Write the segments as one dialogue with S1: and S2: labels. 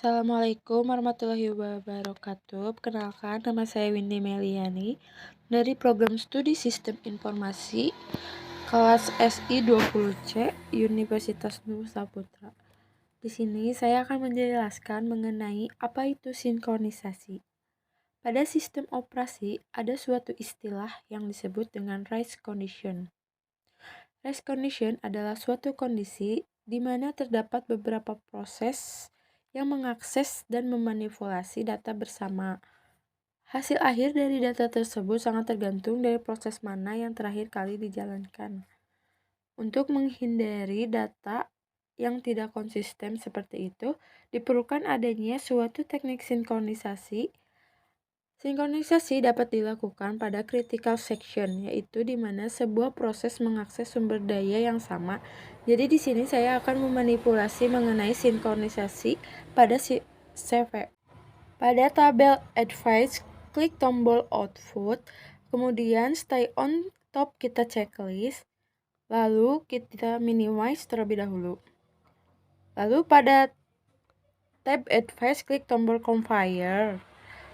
S1: Assalamualaikum warahmatullahi wabarakatuh. Perkenalkan, nama saya Windy Meliani dari Program Studi Sistem Informasi kelas SI 20C Universitas Nusa Putra. Di sini saya akan menjelaskan mengenai apa itu sinkronisasi. Pada sistem operasi ada suatu istilah yang disebut dengan race condition. Race condition adalah suatu kondisi di mana terdapat beberapa proses yang mengakses dan memanipulasi data bersama. Hasil akhir dari data tersebut sangat tergantung dari proses mana yang terakhir kali dijalankan. Untuk menghindari data yang tidak konsisten seperti itu, diperlukan adanya suatu teknik sinkronisasi. Sinkronisasi dapat dilakukan pada critical section, yaitu di mana sebuah proses mengakses sumber daya yang sama. Jadi di sini saya akan memanipulasi mengenai sinkronisasi pada CV. Pada tabel advice, klik tombol output, kemudian stay on top kita checklist, lalu kita minimize terlebih dahulu. Lalu pada tab advice, klik tombol compile.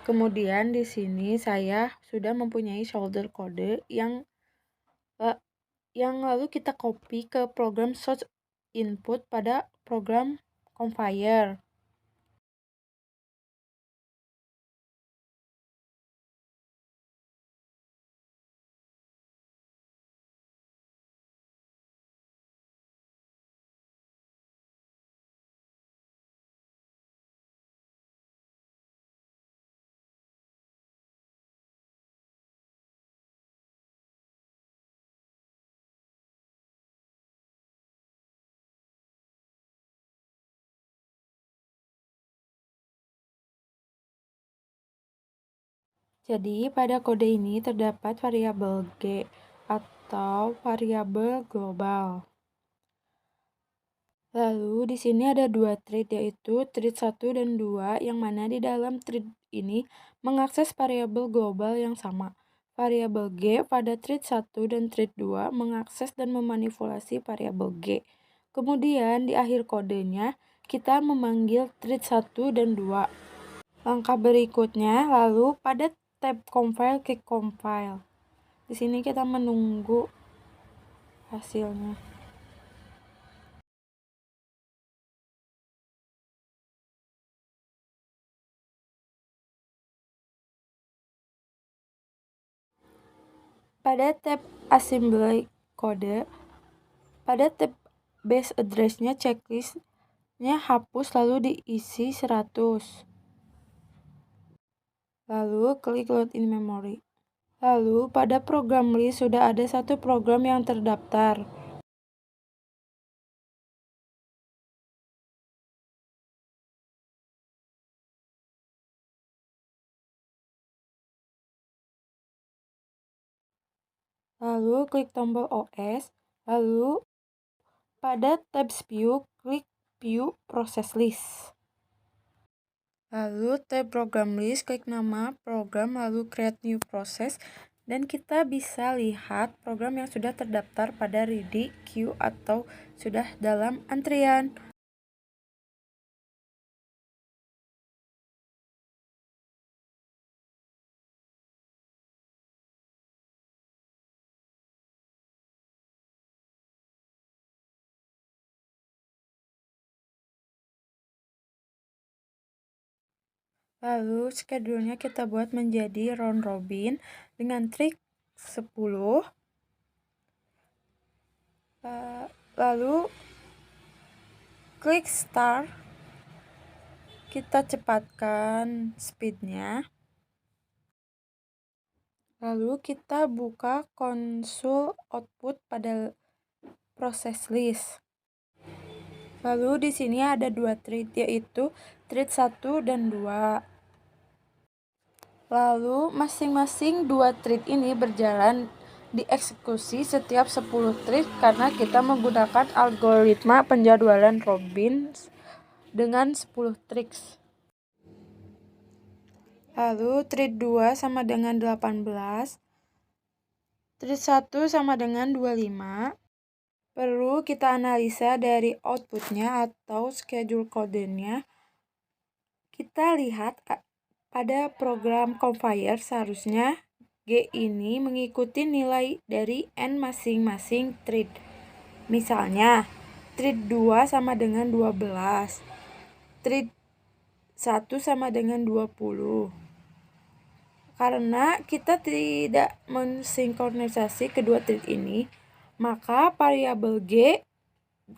S1: Kemudian di sini saya sudah mempunyai solder kode yang lalu kita copy ke program source input pada program compiler. Jadi pada kode ini terdapat variabel G atau variabel global. Lalu di sini ada dua thread, yaitu thread 1 dan 2, yang mana di dalam thread ini mengakses variabel global yang sama. Variabel G pada thread 1 dan thread 2 mengakses dan memanipulasi variabel G. Kemudian di akhir kodenya kita memanggil thread 1 dan 2. Langkah berikutnya, lalu pada tab compile, klik compile. Di sini kita menunggu hasilnya. Pada tab assembly code, pada tab base address-nya checklist-nya hapus lalu diisi 100. Lalu klik load in memory. Lalu pada program list sudah ada satu program yang terdaftar. Lalu klik tombol OS, lalu pada tab view, klik view process list. Lalu tab program list, klik nama program, lalu create new process, dan kita bisa lihat program yang sudah terdaftar pada ready queue atau sudah dalam antrian. Lalu schedule-nya kita buat menjadi round robin dengan trik 10. Lalu klik start. Kita cepatkan speednya. Lalu kita buka konsul output pada proses list. Lalu di sini ada dua thread, yaitu thread 1 dan 2. Lalu masing-masing dua thread ini berjalan dieksekusi setiap 10 thread karena kita menggunakan algoritma penjadwalan Robbins dengan 10 threads. Lalu thread 2 sama dengan 18, thread 1 sama dengan 25. Perlu kita analisa dari outputnya atau schedule kodenya. kita lihat pada program conveyor seharusnya G ini mengikuti nilai dari N masing-masing thread. Misalnya, thread 2 sama dengan 12, thread 1 sama dengan 20. Karena kita tidak mensinkronisasi kedua thread ini, maka variabel G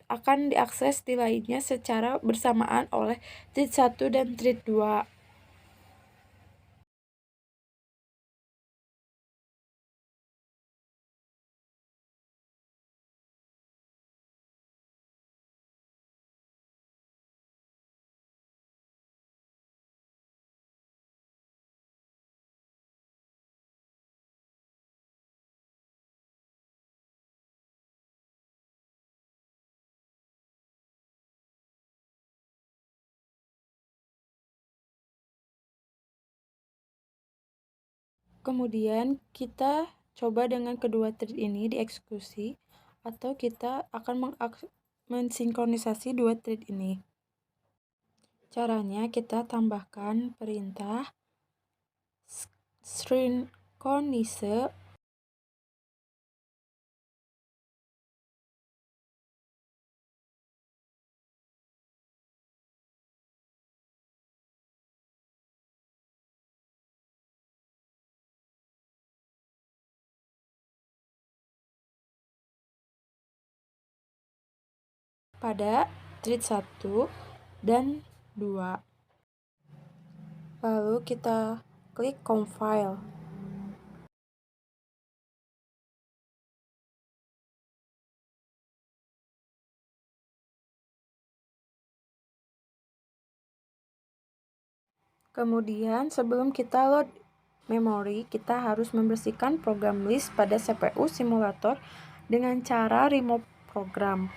S1: akan diakses nilainya secara bersamaan oleh thread 1 dan thread 2. Kemudian kita coba dengan kedua thread ini dieksekusi, atau kita akan mensinkronisasi dua thread ini. Caranya kita tambahkan perintah synchronize pada thread 1 dan 2. Lalu kita klik compile. Kemudian sebelum kita load memori, kita harus membersihkan program list pada CPU simulator dengan cara remove program.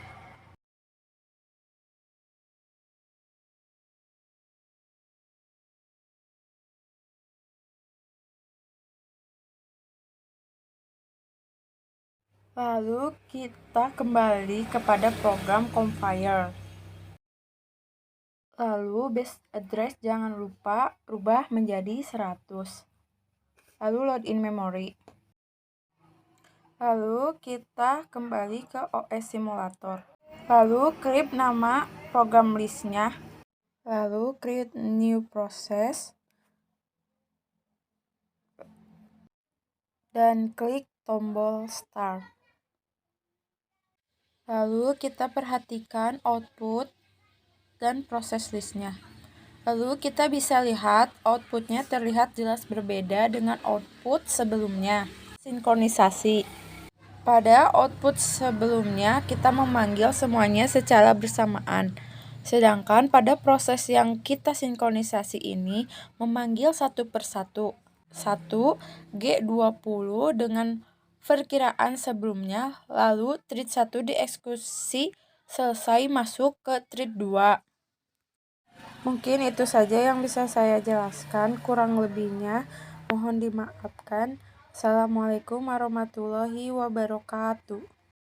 S1: Lalu kita kembali kepada program conveyor. Lalu base address jangan lupa rubah menjadi 100. Lalu login memory. Lalu kita kembali ke OS simulator. Lalu klik nama program listnya. Lalu create new process. Dan klik tombol start. Lalu kita perhatikan output dan proses listnya. Lalu kita bisa lihat outputnya terlihat jelas berbeda dengan output sebelumnya. Sinkronisasi. Pada output sebelumnya kita memanggil semuanya secara bersamaan. Sedangkan pada proses yang kita sinkronisasi ini memanggil satu persatu. 1 G20 dengan perkiraan sebelumnya, lalu thread 1 dieksekusi selesai masuk ke thread 2. Mungkin itu saja yang bisa saya jelaskan, kurang lebihnya mohon dimaafkan. Assalamualaikum warahmatullahi wabarakatuh.